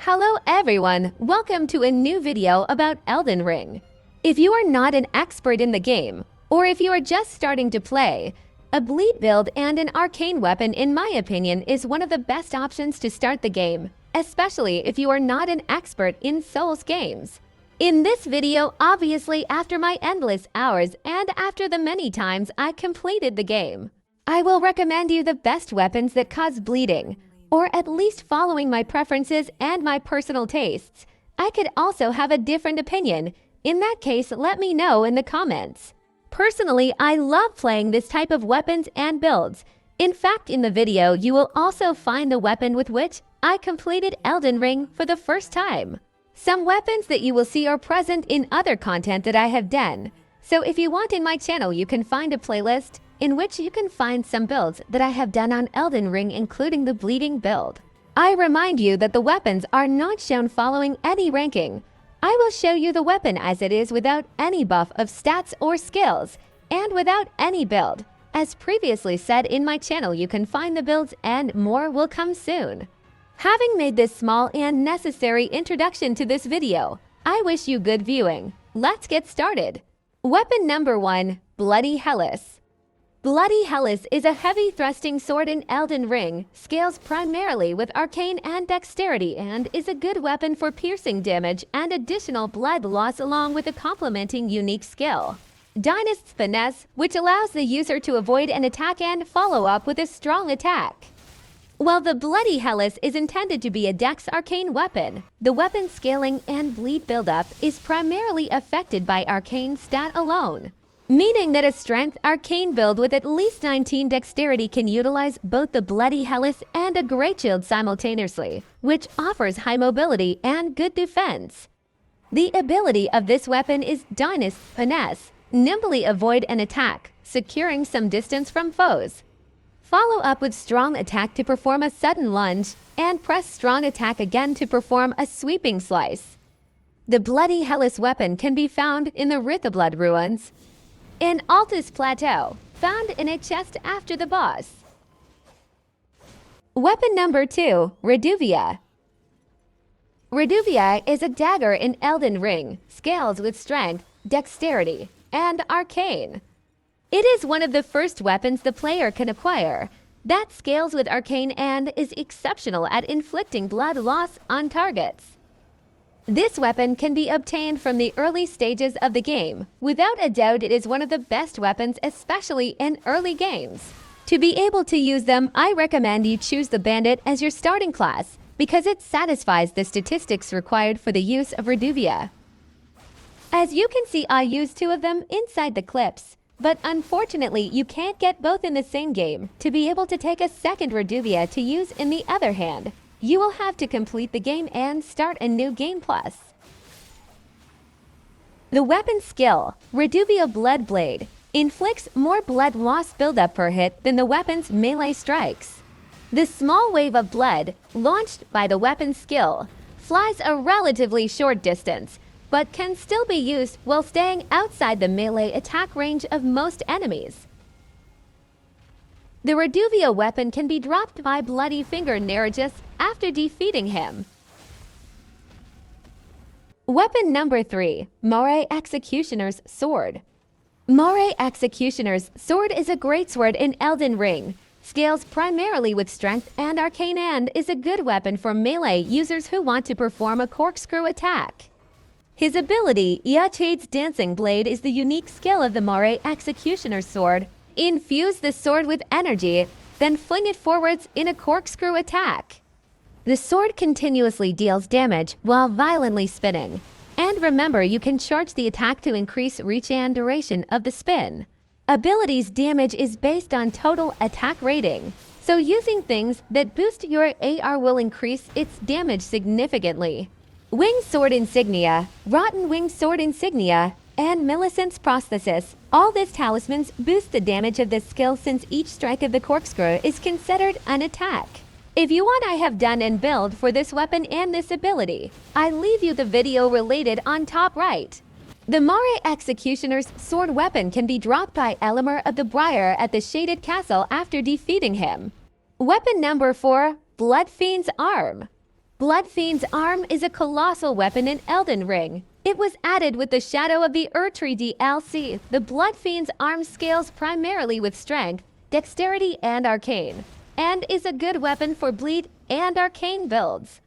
Hello everyone, welcome to a new video about Elden Ring. If you are not an expert in the game, or if you are just starting to play, a bleed build and an arcane weapon in my opinion is one of the best options to start the game, especially if you are not an expert in Souls games. In this video, obviously after my endless hours and after the many times I completed the game, I will recommend you the best weapons that cause bleeding, or at least following my preferences and my personal tastes. I could also have a different opinion. In that case, let me know in the comments. Personally, I love playing this type of weapons and builds. In fact, in the video, you will also find the weapon with which I completed Elden Ring for the first time. Some weapons that you will see are present in other content that I have done. So if you want in my channel, you can find a playlist in which you can find some builds that I have done on Elden Ring, including the bleeding build. I remind you that the weapons are not shown following any ranking. I will show you the weapon as it is without any buff of stats or skills, and without any build. As previously said in my channel, you can find the builds and more will come soon. Having made this small and necessary introduction to this video, I wish you good viewing. Let's get started. Weapon number 1, Bloody Helis. Bloody Helis is a heavy thrusting sword in Elden Ring, scales primarily with arcane and dexterity, and is a good weapon for piercing damage and additional blood loss along with a complementing unique skill. Dynast's Finesse, which allows the user to avoid an attack and follow up with a strong attack. While the Bloody Helis is intended to be a dex arcane weapon, the weapon scaling and bleed buildup is primarily affected by arcane stat alone, meaning that a strength arcane build with at least 19 dexterity can utilize both the Bloody Helis and a Great Shield simultaneously, which offers high mobility and good defense. The ability of this weapon is Dynast's Finesse, nimbly avoid an attack, securing some distance from foes. Follow up with strong attack to perform a sudden lunge, and press strong attack again to perform a sweeping slice. The Bloody Helis weapon can be found in the Rithoblood ruins, in Altus Plateau, found in a chest after the boss. Weapon number 2, Ruvia. Ruvia is a dagger in Elden Ring, scales with strength, dexterity, and arcane. It is one of the first weapons the player can acquire that scales with arcane and is exceptional at inflicting blood loss on targets. This weapon can be obtained from the early stages of the game. Without a doubt, it is one of the best weapons, especially in early games. To be able to use them, I recommend you choose the Bandit as your starting class, because it satisfies the statistics required for the use of Ruvia. As you can see, I used 2 of them inside the clips, but unfortunately, you can't get both in the same game. To be able to take a second Ruvia to use in the other hand, you will have to complete the game and start a new game plus. The weapon skill, Ruvia Blood Blade, inflicts more blood loss buildup per hit than the weapon's melee strikes. The small wave of blood, launched by the weapon skill, flies a relatively short distance, but can still be used while staying outside the melee attack range of most enemies. The Ruvia weapon can be dropped by Bloody Finger Neregus after defeating him. Weapon number 3, Mor Executioner's Sword. Mor Executioner's Sword is a great sword in Elden Ring, scales primarily with strength and arcane, and is a good weapon for melee users who want to perform a corkscrew attack. His ability, Yachade's Dancing Blade, is the unique skill of the Mor Executioner's Sword. Infuse the sword with energy, then fling it forwards in a corkscrew attack. The sword continuously deals damage while violently spinning. And remember, you can charge the attack to increase reach and duration of the spin. Abilities damage is based on total attack rating, so using things that boost your AR will increase its damage significantly. Winged Sword Insignia, Rotten Winged Sword Insignia, and Millicent's Prosthesis. All these talismans boost the damage of this skill since each strike of the corkscrew is considered an attack. If you want, I have done and build for this weapon and this ability. I leave you the video related on top right. The Mor Executioner's Sword weapon can be dropped by Elenor of the Briar at the Shaded Castle after defeating him. Weapon number 4, Blood Fiends Arm. Blood Fiends Arm is a colossal weapon in Elden Ring. It was added with the Shadow of the Erdtree DLC. The Blood Fiends Arm scales primarily with strength, dexterity, and arcane, and is a good weapon for bleed and arcane builds.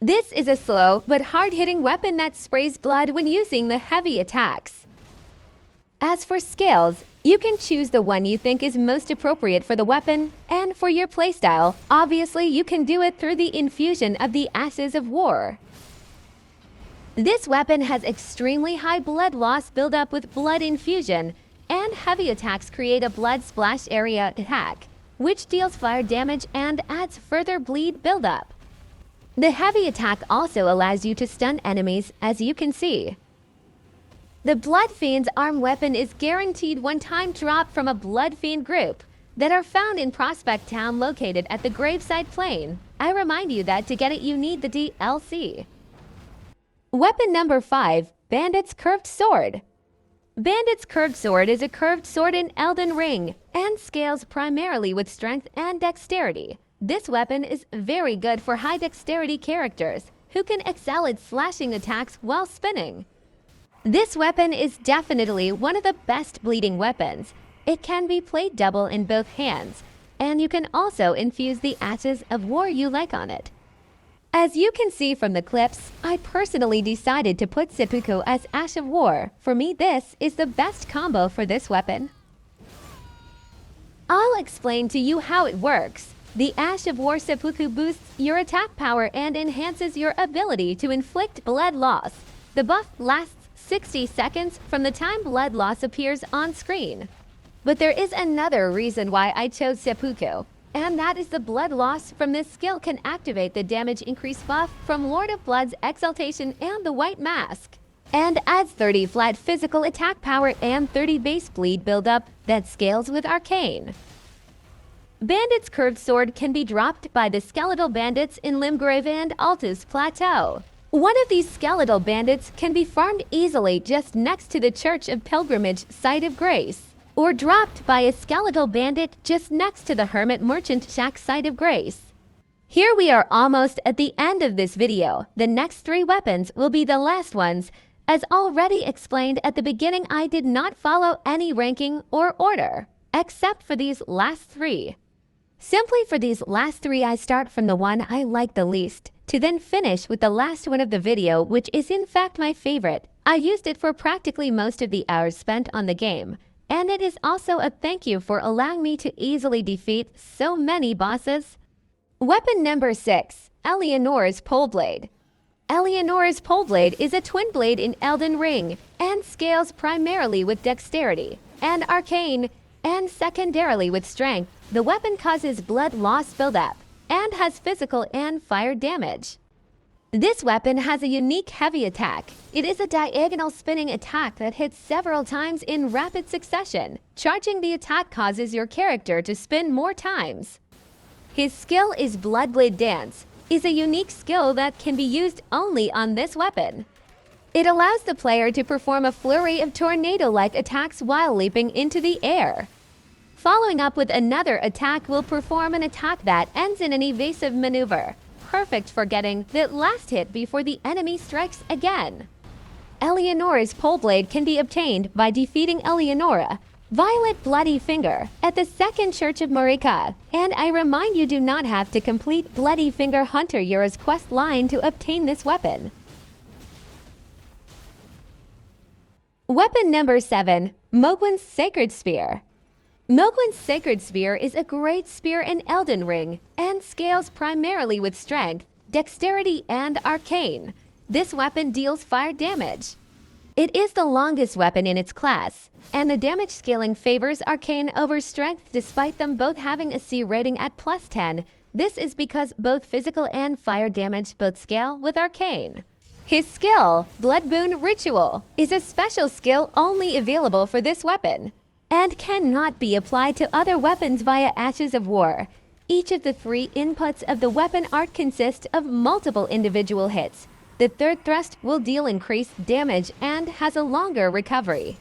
This is a slow but hard-hitting weapon that sprays blood when using the heavy attacks. As for scales, you can choose the one you think is most appropriate for the weapon, and for your playstyle, obviously you can do it through the infusion of the Ashes of War. This weapon has extremely high blood loss buildup with blood infusion, and heavy attacks create a blood splash area attack, which deals fire damage and adds further bleed buildup. The heavy attack also allows you to stun enemies, as you can see. The Blood Fiend's Arm weapon is guaranteed one-time drop from a Blood Fiend group that are found in Prospect Town located at the Graveside Plain. I remind you that to get it you need the DLC. Weapon number 5, Bandits Curved Sword. Bandits Curved Sword is a curved sword in Elden Ring and scales primarily with strength and dexterity. This weapon is very good for high dexterity characters who can excel at slashing attacks while spinning. This weapon is definitely one of the best bleeding weapons. It can be played double in both hands, and you can also infuse the Ashes of War you like on it. As you can see from the clips, I personally decided to put Seppuku as Ash of War. For me, this is the best combo for this weapon. I'll explain to you how it works. The Ash of War Seppuku boosts your attack power and enhances your ability to inflict blood loss. The buff lasts 60 seconds from the time blood loss appears on screen. But there is another reason why I chose Seppuku, and that is the blood loss from this skill can activate the damage increase buff from Lord of Blood's Exaltation and the White Mask, and adds 30 flat physical attack power and 30 base bleed buildup that scales with Arcane. Bandits Curved Sword can be dropped by the skeletal bandits in Limgrave and Altus Plateau. One of these skeletal bandits can be farmed easily just next to the Church of Pilgrimage Site of Grace, or dropped by a skeletal bandit just next to the Hermit Merchant Shack Site of Grace. Here we are almost at the end of this video. The next 3 weapons will be the last ones. As already explained at the beginning, I did not follow any ranking or order, except for these last 3. Simply for these last 3, I start from the one I like the least, to then finish with the last one of the video, which is in fact my favorite. I used it for practically most of the hours spent on the game, and it is also a thank you for allowing me to easily defeat so many bosses. Weapon number 6, Eleanor's Poleblade. Eleanor's Poleblade is a twin blade in Elden Ring, and scales primarily with dexterity and arcane, and secondarily with strength. The weapon causes blood loss buildup and has physical and fire damage. This weapon has a unique heavy attack. It is a diagonal spinning attack that hits several times in rapid succession. Charging the attack causes your character to spin more times. His skill is Bloodblade Dance, is a unique skill that can be used only on this weapon. It allows the player to perform a flurry of tornado-like attacks while leaping into the air. Following up with another attack will perform an attack that ends in an evasive maneuver, perfect for getting the last hit before the enemy strikes again. Eleanor's Poleblade can be obtained by defeating Eleonora, Violet Bloody Finger, at the Second Church of Marika, and I remind you do not have to complete Bloody Finger Hunter Yura's quest line to obtain this weapon. Weapon number 7, Mohgwyn's Sacred Spear. Mohgwyn's Sacred Spear is a great spear in Elden Ring and scales primarily with strength, dexterity, and arcane. This weapon deals fire damage. It is the longest weapon in its class, and the damage scaling favors arcane over strength despite them both having a C rating at +10. This is because both physical and fire damage both scale with arcane. His skill, Blood Boon Ritual, is a special skill only available for this weapon, and cannot be applied to other weapons via Ashes of War. Each of the 3 inputs of the weapon art consist of multiple individual hits. The third thrust will deal increased damage and has a longer recovery.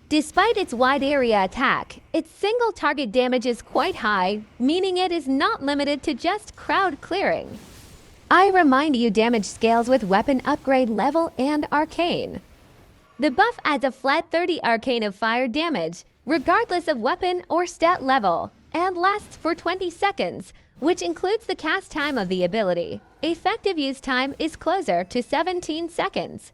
Despite its wide area attack, its single target damage is quite high, meaning it is not limited to just crowd clearing. I remind you damage scales with weapon upgrade level and Arcane. The buff adds a flat 30 Arcane of fire damage, regardless of weapon or stat level, and lasts for 20 seconds, which includes the cast time of the ability. Effective use time is closer to 17 seconds.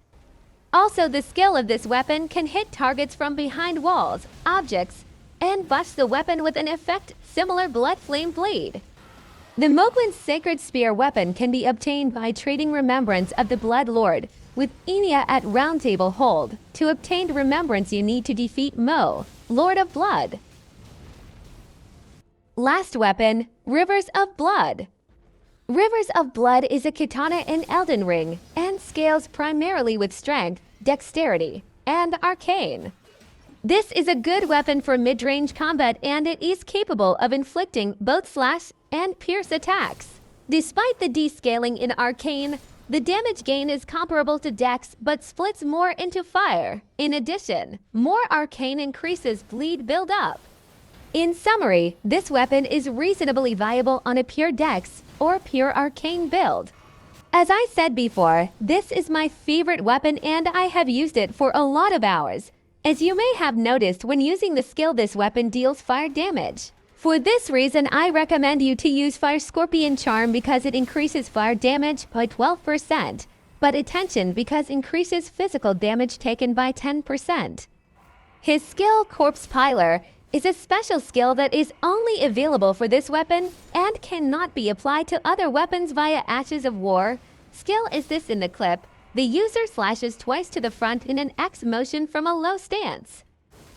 Also, the skill of this weapon can hit targets from behind walls, objects, and buffs the weapon with an effect similar Blood Flame Bleed. The Mogwin's Sacred Spear weapon can be obtained by trading Remembrance of the Blood Lord with Enya at Round Table Hold. To obtain Remembrance, you need to defeat Mo, Lord of Blood. Last weapon, Rivers of Blood. Rivers of Blood is a katana in Elden Ring and scales primarily with strength, dexterity, and arcane. This is a good weapon for mid-range combat, and it is capable of inflicting both slash and pierce attacks. Despite the descaling in Arcane, the damage gain is comparable to Dex but splits more into fire. In addition, more Arcane increases bleed build-up. In summary, this weapon is reasonably viable on a pure Dex or pure Arcane build. As I said before, this is my favorite weapon and I have used it for a lot of hours. As you may have noticed, when using the skill, this weapon deals fire damage. For this reason, I recommend you to use Fire Scorpion Charm because it increases fire damage by 12%, but attention because increases physical damage taken by 10%. His skill, Corpse Piler, is a special skill that is only available for this weapon and cannot be applied to other weapons via Ashes of War. Skill is this in the clip. The user slashes twice to the front in an X motion from a low stance.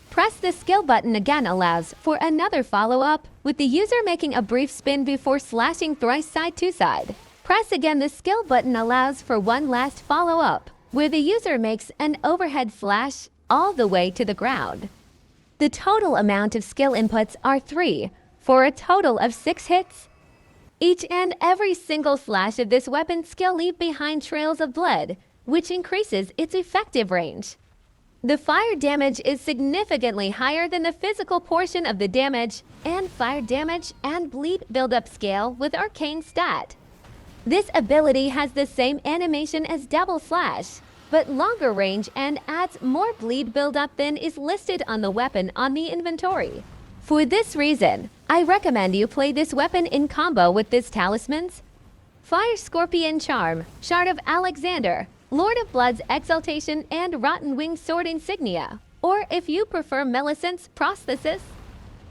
Press the skill button again allows for another follow-up, with the user making a brief spin before slashing thrice side to side. Press again, the skill button allows for one last follow-up, where the user makes an overhead slash all the way to the ground. The total amount of skill inputs are 3, for a total of 6 hits. Each and every single slash of this weapon skill leave behind trails of blood, which increases its effective range. The fire damage is significantly higher than the physical portion of the damage, and fire damage and bleed buildup scale with Arcane stat. This ability has the same animation as Double Slash, but longer range and adds more bleed buildup than is listed on the weapon on the inventory. For this reason, I recommend you play this weapon in combo with this talismans: Fire Scorpion Charm, Shard of Alexander, Lord of Blood's Exaltation, and Rotten Wing Sword Insignia, or if you prefer Millicent's Prosthesis.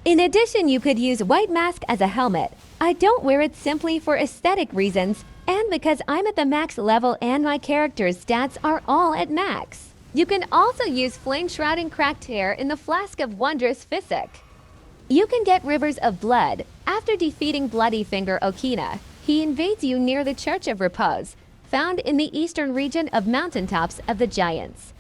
In addition, you could use White Mask as a helmet. I don't wear it simply for aesthetic reasons, and because I'm at the max level and my character's stats are all at max. You can also use Flame Shrouding Cracked Hair in the Flask of Wondrous Physic. You can get Rivers of Blood after defeating Bloody Finger Okina. He invades you near the Church of Repose, found in the eastern region of Mountaintops of the Giants.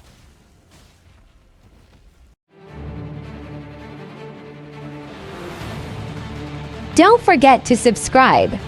Don't forget to subscribe.